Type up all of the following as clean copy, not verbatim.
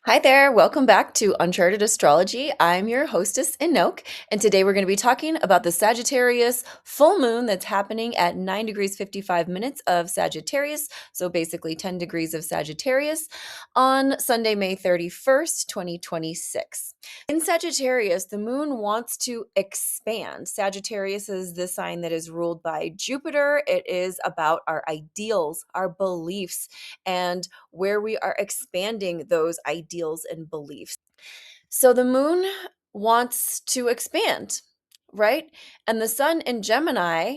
Hi there, welcome back to Uncharted Astrology. I'm your hostess, Inoke, and today we're going to be talking about the Sagittarius full moon that's happening at 9 degrees 55 minutes of Sagittarius, so basically 10 degrees of Sagittarius, on Sunday, May 31st, 2026. In Sagittarius, the moon wants to expand. Sagittarius is the sign that is ruled by Jupiter. It is about our ideals, our beliefs, and where we are expanding those ideals and beliefs. So the moon wants to expand, right? And the sun in Gemini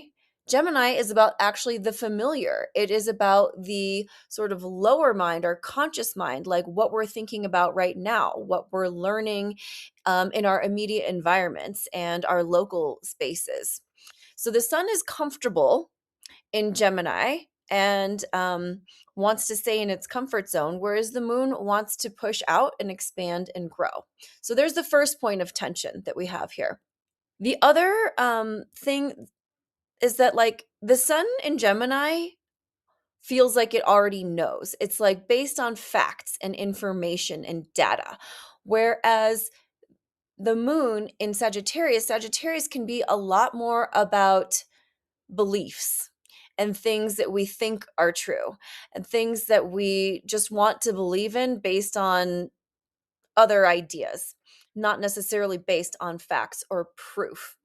is about actually the familiar. It is about the sort of lower mind, our conscious mind, like what we're thinking about right now, what we're learning in our immediate environments and our local spaces. So the sun is comfortable in Gemini and wants to stay in its comfort zone, whereas the moon wants to push out and expand and grow. So there's the first point of tension that we have here. The other thing is that, like, the sun in Gemini feels like it already knows. It's like based on facts and information and data. Whereas the moon in Sagittarius can be a lot more about beliefs and things that we think are true and things that we just want to believe in based on other ideas, not necessarily based on facts or proof.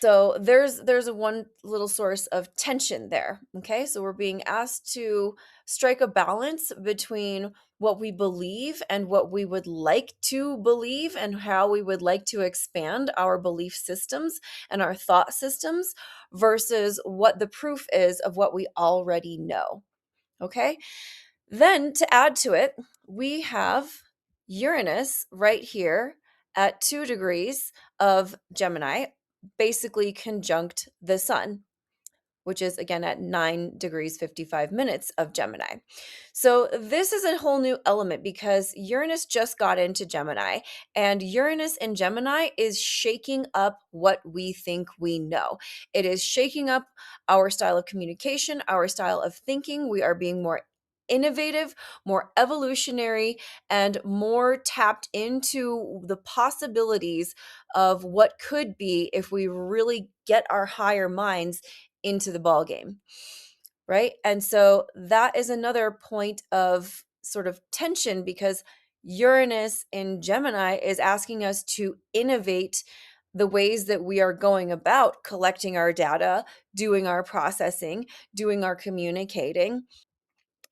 So there's a one little source of tension there. Okay, so we're being asked to strike a balance between what we believe and what we would like to believe and how we would like to expand our belief systems and our thought systems versus what the proof is of what we already know. Okay, then to add to it, we have Uranus right here at 2 degrees of Gemini, basically conjunct the sun, which is again at 9 degrees 55 minutes of Gemini. So this is a whole new element because Uranus just got into Gemini, and Uranus in Gemini is shaking up what we think we know. It is shaking up our style of communication, our style of thinking. We are being more innovative, more evolutionary, and more tapped into the possibilities of what could be if we really get our higher minds into the ball game, right? And so that is another point of sort of tension because Uranus in Gemini is asking us to innovate the ways that we are going about collecting our data, doing our processing, doing our communicating.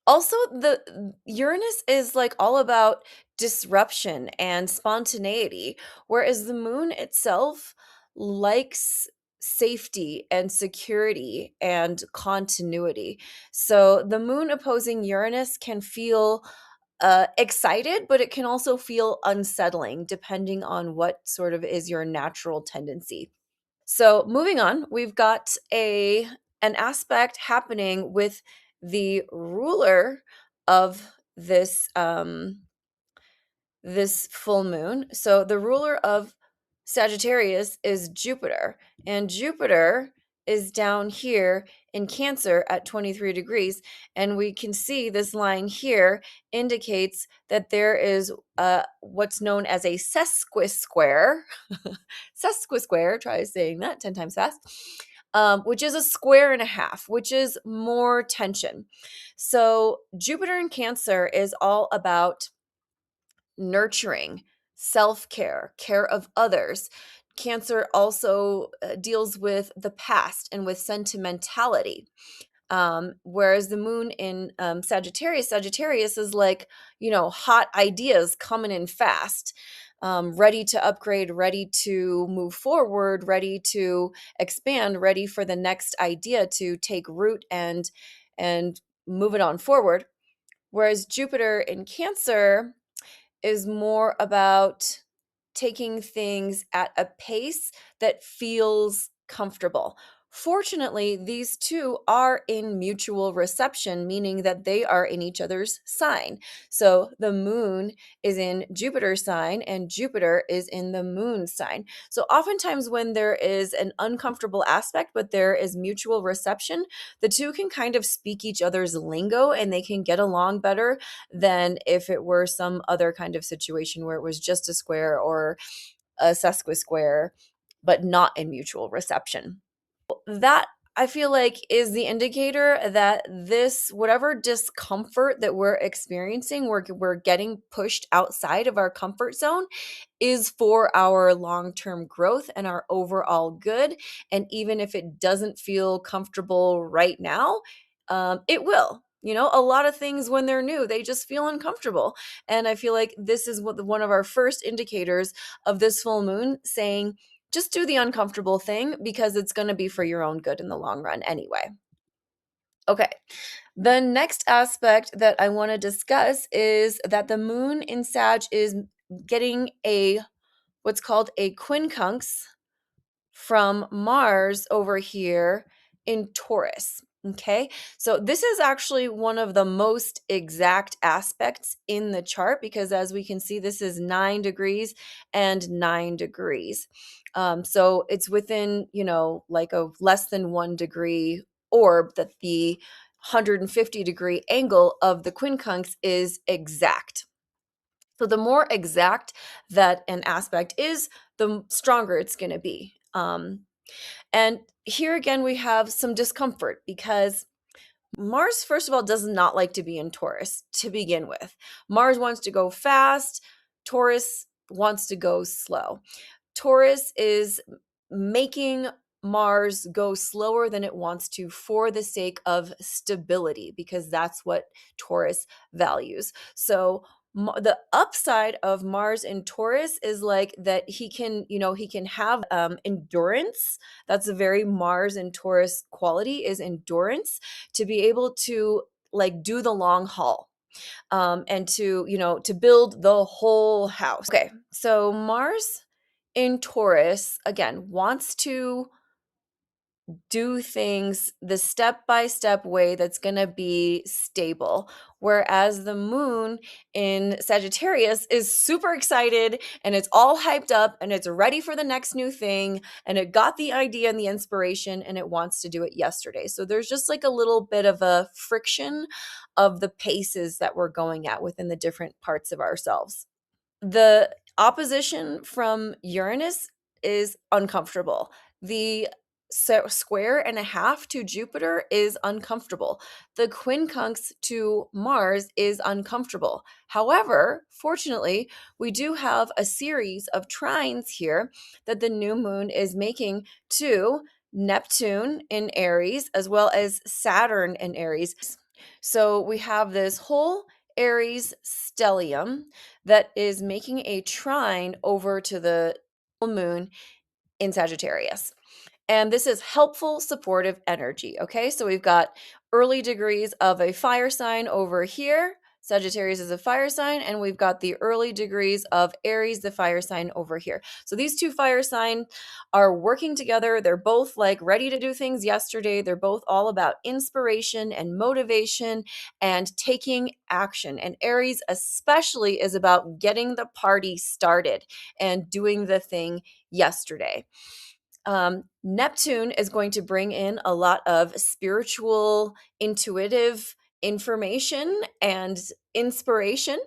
Also, the Uranus is like all about disruption and spontaneity, whereas the moon itself likes safety and security and continuity. So the moon opposing Uranus can feel excited, but it can also feel unsettling depending on what sort of is your natural tendency. So moving on, we've got an aspect happening with the ruler of this full moon. So the ruler of Sagittarius is Jupiter, and Jupiter is down here in Cancer at 23 degrees. And we can see this line here indicates that there is what's known as a sesquisquare. Sesquisquare, try saying that 10 times fast. Which is a square and a half, which is more tension. So Jupiter in Cancer is all about nurturing, self care, care of others. Cancer also deals with the past and with sentimentality. Whereas the moon in Sagittarius is like, hot ideas coming in fast, ready to upgrade, ready to move forward, ready to expand, ready for the next idea to take root and move it on forward. Whereas Jupiter in Cancer is more about taking things at a pace that feels comfortable. Fortunately, these two are in mutual reception, meaning that they are in each other's sign. So the moon is in Jupiter's sign and Jupiter is in the moon's sign. So oftentimes when there is an uncomfortable aspect, but there is mutual reception, the two can kind of speak each other's lingo and they can get along better than if it were some other kind of situation where it was just a square or a sesquisquare, but not in mutual reception. That I feel like is the indicator that this whatever discomfort that we're experiencing, we're getting pushed outside of our comfort zone is for our long-term growth and our overall good. And even if it doesn't feel comfortable right now, it will. You know, a lot of things when they're new, they just feel uncomfortable. And I feel like this is one of our first indicators of this full moon saying, just do the uncomfortable thing because it's going to be for your own good in the long run anyway. Okay. The next aspect that I want to discuss is that the moon in Sag is getting a what's called a quincunx from Mars over here in Taurus. Okay, so this is actually one of the most exact aspects in the chart because as we can see, this is 9 degrees and 9 degrees. So it's within, like a less than 1 degree orb that the 150-degree angle of the quincunx is exact. So the more exact that an aspect is, the stronger it's going to be. And here again, we have some discomfort because Mars, first of all, does not like to be in Taurus to begin with. Mars wants to go fast, Taurus wants to go slow. Taurus is making Mars go slower than it wants to for the sake of stability, because that's what Taurus values. So the upside of Mars in Taurus is like that he can have endurance. That's a very Mars and Taurus quality, is endurance, to be able to like do the long haul, and to build the whole house. Okay, so Mars in Taurus again wants to do things the step by step way that's going to be stable. Whereas the moon in Sagittarius is super excited and it's all hyped up and it's ready for the next new thing. And it got the idea and the inspiration and it wants to do it yesterday. So there's just like a little bit of a friction of the paces that we're going at within the different parts of ourselves. The opposition from Uranus is uncomfortable. The square and a half to Jupiter is uncomfortable. The quincunx to Mars is uncomfortable. However, fortunately, we do have a series of trines here that the new moon is making to Neptune in Aries as well as Saturn in Aries. So we have this whole Aries stellium that is making a trine over to the full moon in Sagittarius. And this is helpful, supportive energy. Okay, so we've got early degrees of a fire sign over here. Sagittarius is a fire sign, and we've got the early degrees of Aries, the fire sign over here. So these two fire signs are working together. They're both like ready to do things yesterday. They're both all about inspiration and motivation and taking action. And Aries especially is about getting the party started and doing the thing yesterday. Neptune is going to bring in a lot of spiritual, intuitive information and inspiration,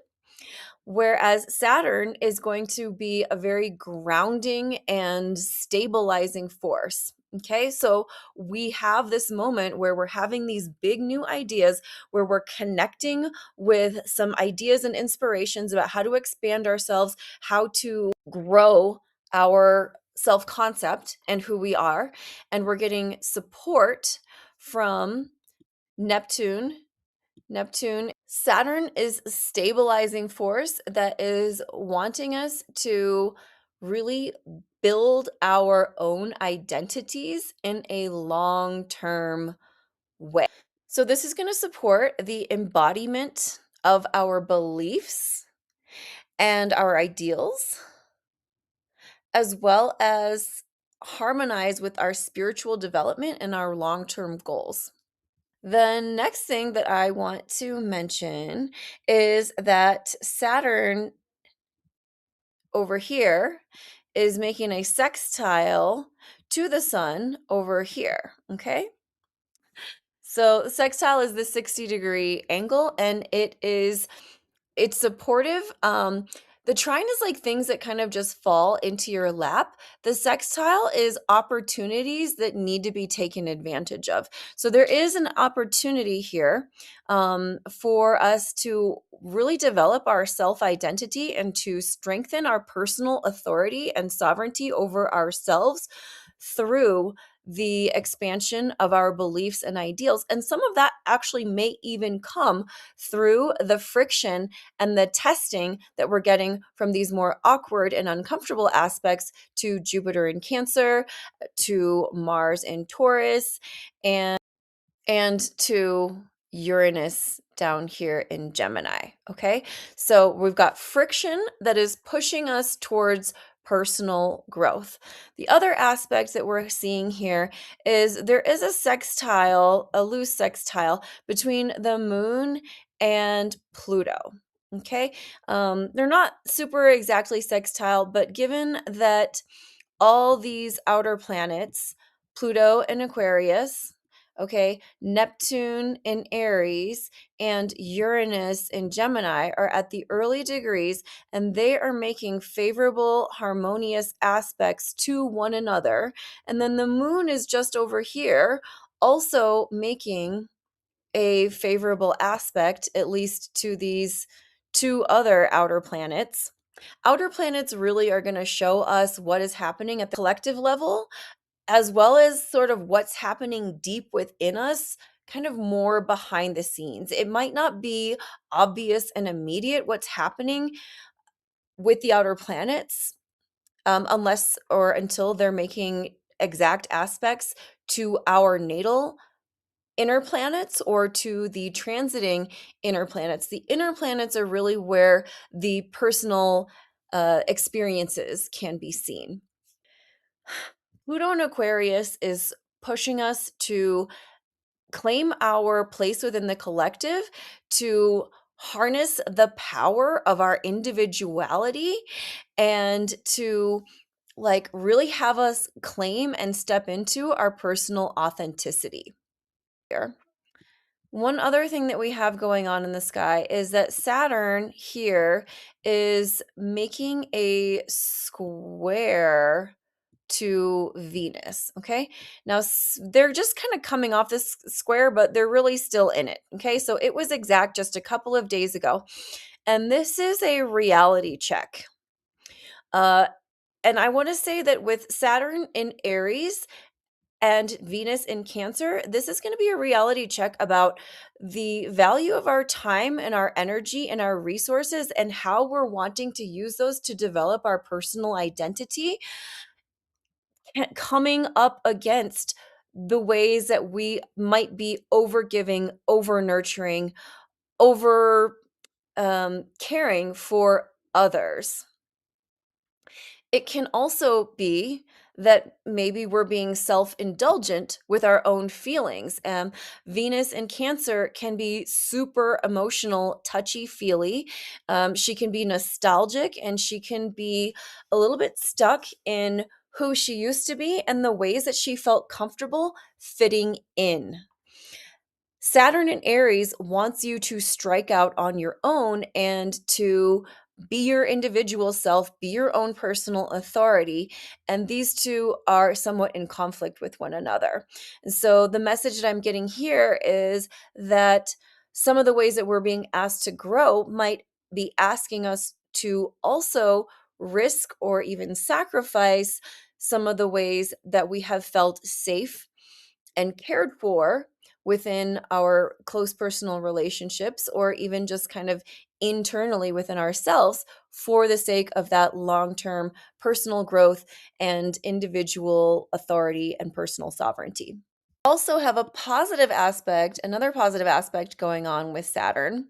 whereas Saturn is going to be a very grounding and stabilizing force. Okay, so we have this moment where we're having these big new ideas, where we're connecting with some ideas and inspirations about how to expand ourselves, how to grow our self concept and who we are. And we're getting support from Neptune. Saturn is a stabilizing force that is wanting us to really build our own identities in a long term way. So, this is going to support the embodiment of our beliefs and our ideals, as well as harmonize with our spiritual development and our long-term goals. The next thing that I want to mention is that Saturn over here is making a sextile to the sun over here, okay? So the sextile is the 60-degree angle, and it's supportive. The trine is like things that kind of just fall into your lap. The sextile is opportunities that need to be taken advantage of. So there is an opportunity here for us to really develop our self-identity and to strengthen our personal authority and sovereignty over ourselves through the expansion of our beliefs and ideals. And some of that actually may even come through the friction and the testing that we're getting from these more awkward and uncomfortable aspects to Jupiter in Cancer, to Mars in Taurus, and to Uranus down here in Gemini. Okay. So we've got friction that is pushing us towards personal growth. The other aspect that we're seeing here is there is a sextile, a loose sextile between the moon and Pluto. Okay. They're not super exactly sextile, but given that all these outer planets, Pluto in Aquarius, okay, Neptune in Aries, and Uranus in Gemini are at the early degrees, and they are making favorable, harmonious aspects to one another. And then the moon is just over here, also making a favorable aspect, at least to these two other outer planets. Outer planets really are going to show us what is happening at the collective level, as well as sort of what's happening deep within us, kind of more behind the scenes. It might not be obvious and immediate what's happening with the outer planets, unless or until they're making exact aspects to our natal inner planets or to the transiting inner planets. The inner planets are really where the personal experiences can be seen. Pluto in Aquarius is pushing us to claim our place within the collective, to harness the power of our individuality, and to like really have us claim and step into our personal authenticity. Here. One other thing that we have going on in the sky is that Saturn here is making a square to Venus. Okay. Now they're just kind of coming off this square, but they're really still in it. Okay. So it was exact just a couple of days ago. And this is a reality check. And I want to say that with Saturn in Aries, and Venus in Cancer, this is going to be a reality check about the value of our time and our energy and our resources and how we're wanting to use those to develop our personal identity, coming up against the ways that we might be over giving, over nurturing, over caring for others. It can also be that maybe we're being self-indulgent with our own feelings. Venus in Cancer can be super emotional, touchy-feely. She can be nostalgic, and she can be a little bit stuck in who she used to be and the ways that she felt comfortable fitting in. Saturn in Aries wants you to strike out on your own and to be your individual self, be your own personal authority. And these two are somewhat in conflict with one another. And so the message that I'm getting here is that some of the ways that we're being asked to grow might be asking us to also risk or even sacrifice some of the ways that we have felt safe and cared for within our close personal relationships, or even just kind of internally within ourselves, for the sake of that long-term personal growth and individual authority and personal sovereignty. Also have a positive aspect, another positive aspect going on with Saturn.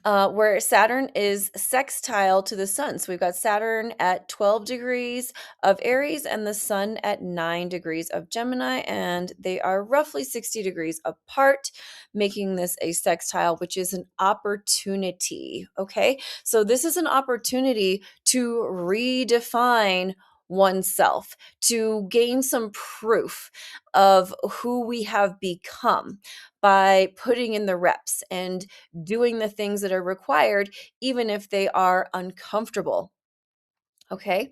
where Saturn is sextile to the sun. So we've got Saturn at 12 degrees of Aries and the sun at 9 degrees of Gemini, and they are roughly 60 degrees apart, making this a sextile, which is an opportunity. Okay, so this is an opportunity to redefine oneself, to gain some proof of who we have become by putting in the reps and doing the things that are required, even if they are uncomfortable. Okay.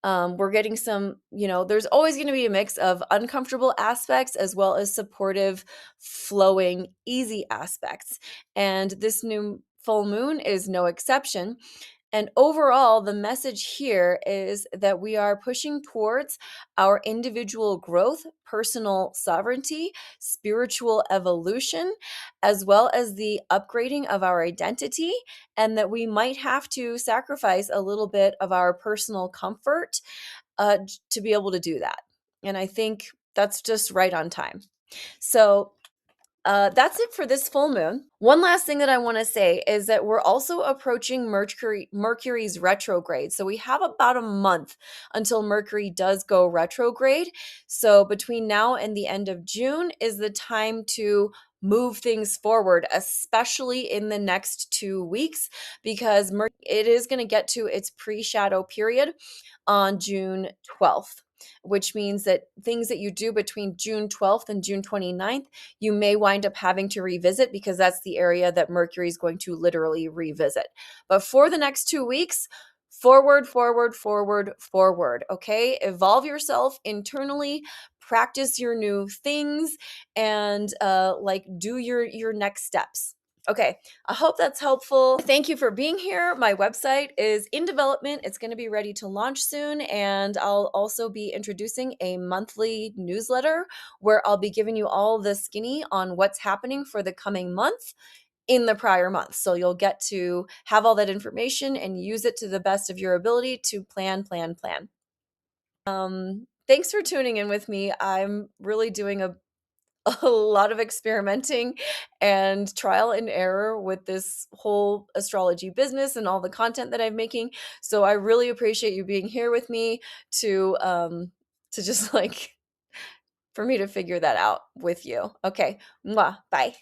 We're getting some, there's always going to be a mix of uncomfortable aspects as well as supportive, flowing, easy aspects. And this new full moon is no exception. And overall, the message here is that we are pushing towards our individual growth, personal sovereignty, spiritual evolution, as well as the upgrading of our identity, and that we might have to sacrifice a little bit of our personal comfort to be able to do that. And I think that's just right on time. So, that's it for this full moon. One last thing that I want to say is that we're also approaching Mercury's retrograde. So we have about a month until Mercury does go retrograde. So between now and the end of June is the time to move things forward, especially in the next 2 weeks, because it is going to get to its pre-shadow period on June 12th, which means that things that you do between June 12th and June 29th, you may wind up having to revisit because that's the area that Mercury is going to literally revisit. But for the next 2 weeks, forward, forward, forward, forward. Okay. Evolve yourself internally, practice your new things, and do your next steps. Okay, I hope that's helpful. Thank you for being here. My website is in development. It's going to be ready to launch soon. And I'll also be introducing a monthly newsletter where I'll be giving you all the skinny on what's happening for the coming month in the prior month. So you'll get to have all that information and use it to the best of your ability to plan, plan, plan. Thanks for tuning in with me. I'm really doing a lot of experimenting and trial and error with this whole astrology business and all the content that I'm making. So I really appreciate you being here with me to just for me to figure that out with you. Okay. Mwah. Bye.